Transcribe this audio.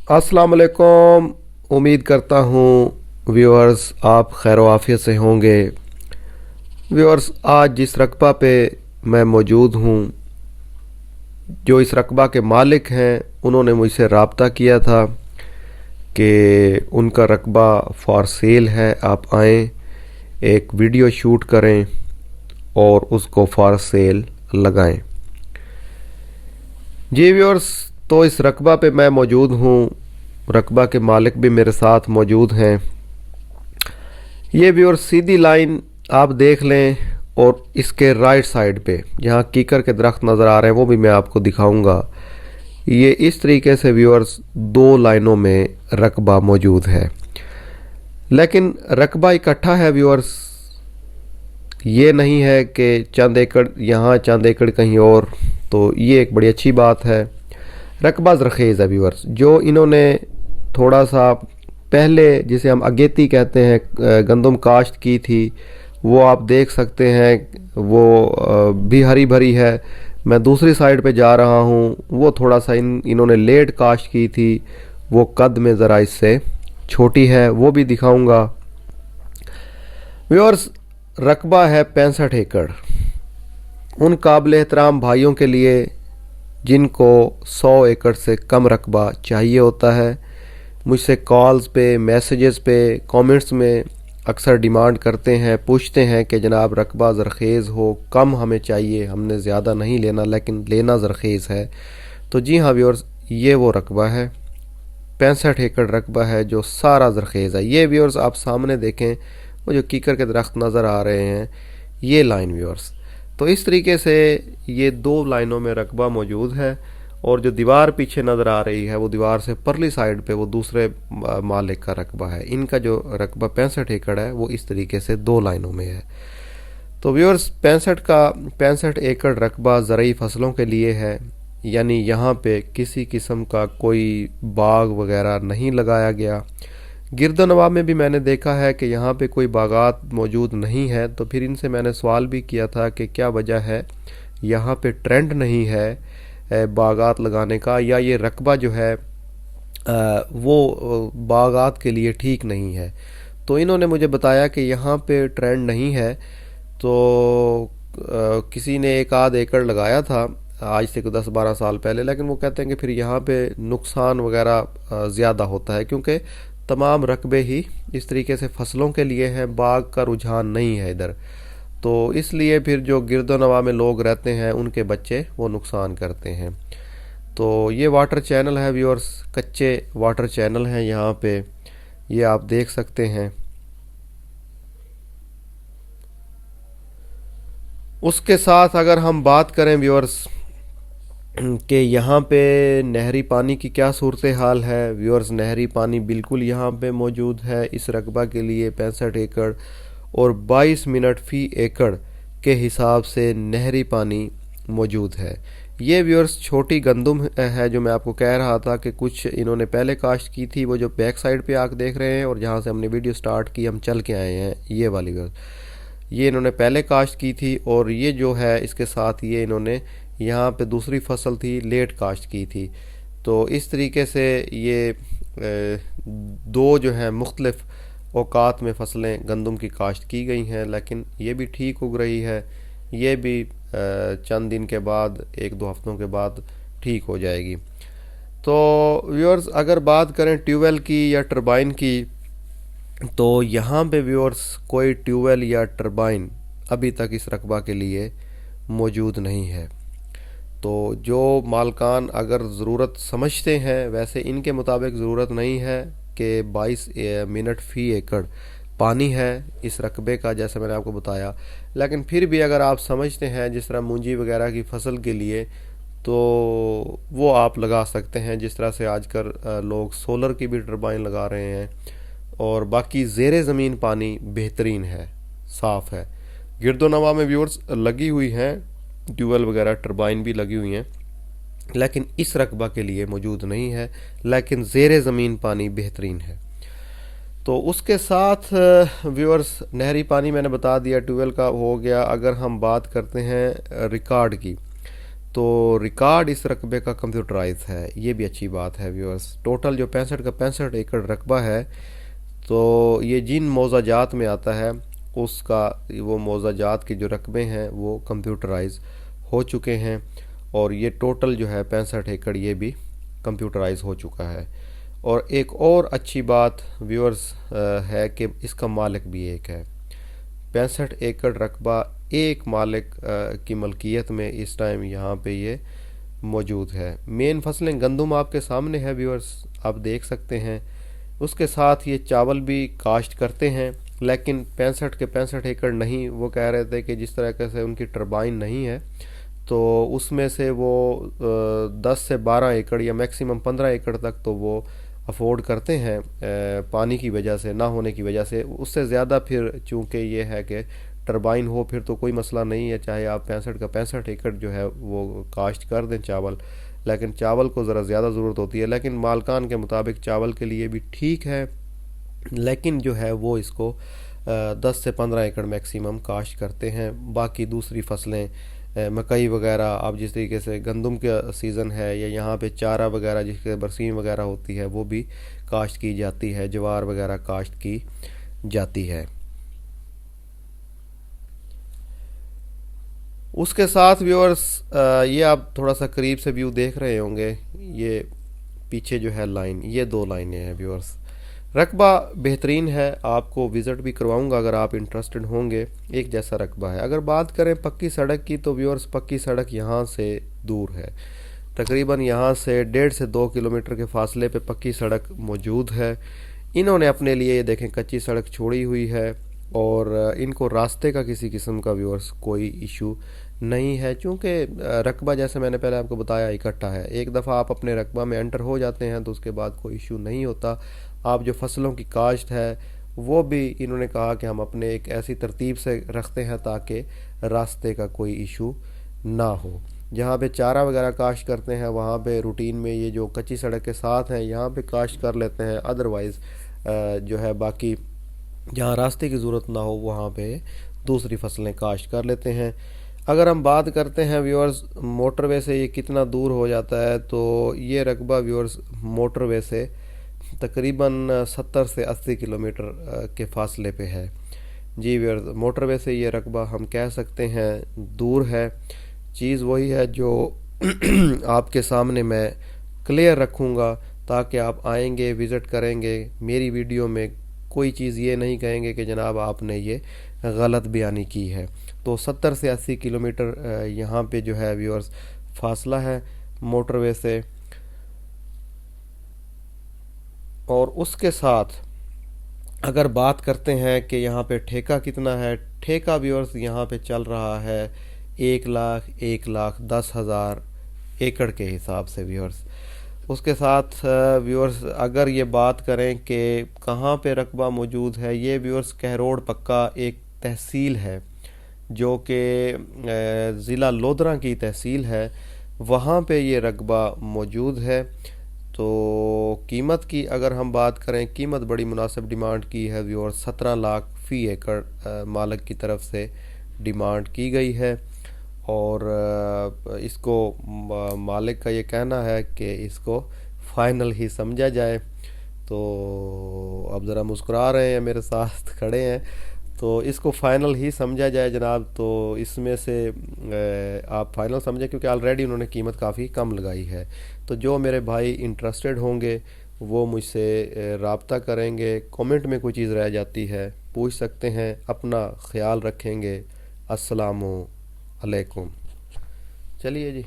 अस्सलाम वालेकुम। उम्मीद करता हूँ व्यूअर्स आप खैर आफियत से होंगे। व्यूअर्स, आज जिस रकबा पे मैं मौजूद हूँ, जो इस रकबा के मालिक हैं, उन्होंने मुझसे रब्ता किया था कि उनका रकबा फॉर सेल है, आप आएँ, एक वीडियो शूट करें और उसको फॉर सेल लगाएं। जी व्यूअर्स, तो इस रकबा पे मैं मौजूद हूँ, रकबा के मालिक भी मेरे साथ मौजूद हैं। ये व्यूअर्स सीधी लाइन आप देख लें और इसके राइट साइड पे जहाँ कीकर के दरख्त नज़र आ रहे हैं वो भी मैं आपको दिखाऊंगा। ये इस तरीके से व्यूअर्स दो लाइनों में रकबा मौजूद है, लेकिन रकबा इकट्ठा है व्यूअर्स। ये नहीं है कि चंद एकड़ यहाँ चंद एकड़ कहीं और, तो ये एक बड़ी अच्छी बात है। रकबा ज़रखेज़ है व्यूअर्स। जो इन्होंने थोड़ा सा पहले, जिसे हम अगेती कहते हैं, गंदम काश्त की थी, वो आप देख सकते हैं, वो भी हरी भरी है। मैं दूसरी साइड पे जा रहा हूँ, वो थोड़ा सा इन्होंने लेट काश्त की थी, वो कद में ज़रा इससे छोटी है, वो भी दिखाऊंगा। व्यूअर्स, रकबा है 65 एकड़। उन काबिल एहतराम भाइयों के लिए जिनको 100 एकड़ से कम रकबा चाहिए होता है, मुझसे कॉल्स पे, मैसेजेस पे, कमेंट्स में अक्सर डिमांड करते हैं, पूछते हैं कि जनाब रकबा ज़रखेज़ हो, कम हमें चाहिए, हमने ज़्यादा नहीं लेना लेकिन लेना ज़रखेज़ है। तो जी हाँ व्यूअर्स, ये वो रकबा है, 65 एकड़ रकबा है जो सारा ज़रखेज़ है। ये व्यूअर्स आप सामने देखें, वो जो कीकर के दरख्त नज़र आ रहे हैं, ये लाइन व्यूअर्स। तो इस तरीके से ये दो लाइनों में रकबा मौजूद है, और जो दीवार पीछे नज़र आ रही है वो दीवार से परली साइड पे वो दूसरे मालिक का रकबा है। इनका जो रकबा 65 एकड़ है वो इस तरीके से दो लाइनों में है। तो व्यूअर्स, 65 एकड़ रकबा ज़रई फसलों के लिए है, यानी यहाँ पे किसी किस्म का कोई बाग वगैरह नहीं लगाया गया। गिरदोनवा में भी मैंने देखा है कि यहाँ पे कोई बागात मौजूद नहीं है, तो फिर इनसे मैंने सवाल भी किया था कि क्या वजह है, यहाँ पे ट्रेंड नहीं है बागात लगाने का, या ये रकबा जो है वो बागात के लिए ठीक नहीं है। तो इन्होंने मुझे बताया कि यहाँ पे ट्रेंड नहीं है। तो किसी ने एक आध एकड़ लगाया था आज से 10-12 साल पहले, लेकिन वो कहते हैं कि फिर यहाँ पे नुकसान वगैरह ज़्यादा होता है, क्योंकि तमाम रकबे ही इस तरीके से फसलों के लिए हैं, बाग का रुझान नहीं है इधर। तो इसलिए फिर जो गिरदोनवा में लोग रहते हैं उनके बच्चे वो नुकसान करते हैं। तो ये वाटर चैनल है व्यूअर्स, कच्चे वाटर चैनल हैं यहाँ पे, ये आप देख सकते हैं। उसके साथ अगर हम बात करें व्यूअर्स कि यहाँ पे नहरी पानी की क्या सूरत हाल है, व्यूअर्स नहरी पानी बिल्कुल यहाँ पे मौजूद है इस रकबा के लिए 65 एकड़, और 22 मिनट फी एकड़ के हिसाब से नहरी पानी मौजूद है। ये व्यूअर्स छोटी गंदम है जो मैं आपको कह रहा था कि कुछ इन्होंने पहले काश्त की थी, वो जो बैक साइड पे आप देख रहे हैं और जहाँ से हमने वीडियो स्टार्ट की, हम चल के आए हैं, ये वाली व्यूअर्स, ये इन्होंने पहले काश्त की थी, और ये जो है इसके साथ ये इन्होंने यहाँ पे दूसरी फसल थी लेट काश्त की थी। तो इस तरीके से ये दो जो हैं मुख्तलिफ औकात में फसलें गंदम की काश्त की गई हैं, लेकिन ये भी ठीक उग रही है, ये भी चंद दिन के बाद, 1-2 हफ्तों के बाद ठीक हो जाएगी। तो व्यूअर्स, अगर बात करें ट्यूबवेल की या टरबाइन की, तो यहाँ पे व्यूअर्स कोई ट्यूबवेल या टरबाइन अभी तक इस रकबा के लिए मौजूद नहीं है। तो जो मालकान अगर ज़रूरत समझते हैं, वैसे इनके मुताबिक ज़रूरत नहीं है कि 22 मिनट फ़ी एकड़ पानी है इस रकबे का, जैसे मैंने आपको बताया, लेकिन फिर भी अगर आप समझते हैं जिस तरह मूंजी वगैरह की फसल के लिए, तो वो आप लगा सकते हैं। जिस तरह से आजकल लोग सोलर की भी टरबाइन लगा रहे हैं, और बाकी ज़ेरे ज़मीन पानी बेहतरीन है, साफ़ है। गिरदोनवा में व्यूअर्स लगी हुई हैं ट्यूबवेल वगैरह, टरबाइन भी लगी हुई हैं, लेकिन इस रकबा के लिए मौजूद नहीं है, लेकिन ज़ेरे ज़मीन पानी बेहतरीन है। तो उसके साथ व्यूअर्स नहरी पानी मैंने बता दिया, ट्यूबवेल का हो गया। अगर हम बात करते हैं रिकॉर्ड की, تو ریکارڈ اس رقبے کا کمپیوٹرائز ہے، یہ بھی اچھی بات ہے ویورز۔ ٹوٹل جو 65 کا 65 ایکڑ رقبہ ہے، تو یہ جن موضع جات میں آتا ہے اس کا وہ موضع جات کے جو رقبے ہیں وہ کمپیوٹرائز ہو چکے ہیں، اور یہ ٹوٹل جو ہے 65 ایکڑ یہ بھی کمپیوٹرائز ہو چکا ہے۔ اور ایک اور اچھی بات ویورز ہے کہ اس کا مالک بھی ایک ہے۔ 65 ایکڑ رقبہ ایک مالک کی ملکیت میں اس ٹائم یہاں پہ یہ موجود ہے۔ مین فصلیں گندم آپ کے سامنے ہے ویورز، آپ دیکھ سکتے ہیں۔ اس کے ساتھ یہ چاول بھی کاشت کرتے ہیں، لیکن 65 کے 65 ایکڑ نہیں، وہ کہہ رہے تھے کہ جس طرح سے ان کی ٹربائن نہیں ہے تو اس میں سے وہ 10 سے 12 ایکڑ یا میکسیمم 15 ایکڑ تک تو وہ افورڈ کرتے ہیں پانی کی وجہ سے، نہ ہونے کی وجہ سے۔ اس سے زیادہ پھر چونکہ یہ ہے کہ ٹربائن ہو پھر تو کوئی مسئلہ نہیں ہے، چاہے آپ 65 کا 65 ایکڑ جو ہے وہ کاشت کر دیں چاول، لیکن چاول کو ذرا زیادہ ضرورت ہوتی ہے۔ لیکن مالکان کے مطابق چاول کے لیے بھی ٹھیک ہے، لیکن جو ہے وہ اس کو 10 سے 15 ایکڑ میکسیمم کاشت کرتے ہیں۔ باقی دوسری فصلیں مکئی وغیرہ، اب جس طریقے سے گندم کا سیزن ہے یا یہاں پہ چارہ وغیرہ جس کے برسیم وغیرہ ہوتی ہے وہ بھی کاشت کی جاتی ہے، جوار وغیرہ کاشت کی جاتی ہے۔ اس کے ساتھ ویورز یہ آپ تھوڑا سا قریب سے ویو دیکھ رہے ہوں گے، یہ پیچھے جو ہے لائن، یہ 2 لائنیں ہیں ویورز۔ رقبہ بہترین ہے، آپ کو وزٹ بھی کرواؤں گا اگر آپ انٹرسٹڈ ہوں گے، ایک جیسا رقبہ ہے۔ اگر بات کریں پکی سڑک کی تو ویورز پکی سڑک یہاں سے دور ہے، تقریباً یہاں سے 1.5 سے 2 کلومیٹر کے فاصلے پہ پکی سڑک موجود ہے۔ انہوں نے اپنے لیے یہ دیکھیں کچی سڑک چھوڑی ہوئی ہے، اور ان کو راستے کا کسی قسم کا ویورز کوئی ایشو نہیں ہے، چونکہ رقبہ جیسے میں نے پہلے آپ کو بتایا اکٹھا ہے۔ ایک دفعہ آپ اپنے رقبہ میں انٹر ہو جاتے ہیں تو اس کے بعد کوئی ایشو نہیں ہوتا۔ آپ جو فصلوں کی کاشت ہے وہ بھی انہوں نے کہا کہ ہم اپنے ایک ایسی ترتیب سے رکھتے ہیں تاکہ راستے کا کوئی ایشو نہ ہو۔ جہاں پہ چارہ وغیرہ کاشت کرتے ہیں وہاں پہ روٹین میں یہ جو کچی سڑک کے ساتھ ہیں یہاں پہ کاشت کر لیتے ہیں، ادروائز جو ہے باقی جہاں راستے کی ضرورت نہ ہو وہاں پہ دوسری فصلیں کاشت کر لیتے ہیں۔ اگر ہم بات کرتے ہیں ویورز موٹر وے سے یہ کتنا دور ہو جاتا ہے، تو یہ رقبہ ویورز موٹر وے سے تقریباً 70 سے 80 کلومیٹر کے فاصلے پہ ہے۔ جی ویورز، موٹر وے سے یہ رقبہ ہم کہہ سکتے ہیں دور ہے۔ چیز وہی ہے جو آپ کے سامنے میں کلیئر رکھوں گا تاکہ آپ آئیں گے، وزٹ کریں گے، میری ویڈیو میں کوئی چیز یہ نہیں کہیں گے کہ جناب آپ نے یہ غلط بیانی کی ہے۔ تو 70 سے 80 کلومیٹر یہاں پہ جو ہے ویورز فاصلہ ہے موٹر وے سے۔ اور اس کے ساتھ اگر بات کرتے ہیں کہ یہاں پہ ٹھیکہ کتنا ہے، ٹھیکہ ویورز یہاں پہ چل رہا ہے 1,10,000 ایکڑ کے حساب سے ویورز۔ اس کے ساتھ ویورز اگر یہ بات کریں کہ کہاں پہ رقبہ موجود ہے، یہ ویورز کہروڑ پکا ایک تحصیل ہے جو کہ ضلع لودھراں کی تحصیل ہے، وہاں پہ یہ رقبہ موجود ہے۔ تو قیمت کی اگر ہم بات کریں، قیمت بڑی مناسب ڈیمانڈ کی ہے ویورز، 17 لاکھ فی ایکڑ مالک کی طرف سے ڈیمانڈ کی گئی ہے، اور اس کو مالک کا یہ کہنا ہے کہ اس کو فائنل ہی سمجھا جائے۔ تو اب ذرا مسکرا رہے ہیں، میرے ساتھ کھڑے ہیں، تو اس کو فائنل ہی سمجھا جائے جناب۔ تو اس میں سے آپ فائنل سمجھیں کیونکہ آلریڈی انہوں نے قیمت کافی کم لگائی ہے۔ تو جو میرے بھائی انٹرسٹڈ ہوں گے وہ مجھ سے رابطہ کریں گے، کومنٹ میں کوئی چیز رہ جاتی ہے پوچھ سکتے ہیں۔ اپنا خیال رکھیں گے۔ السلام علیکم۔ چلیے جی۔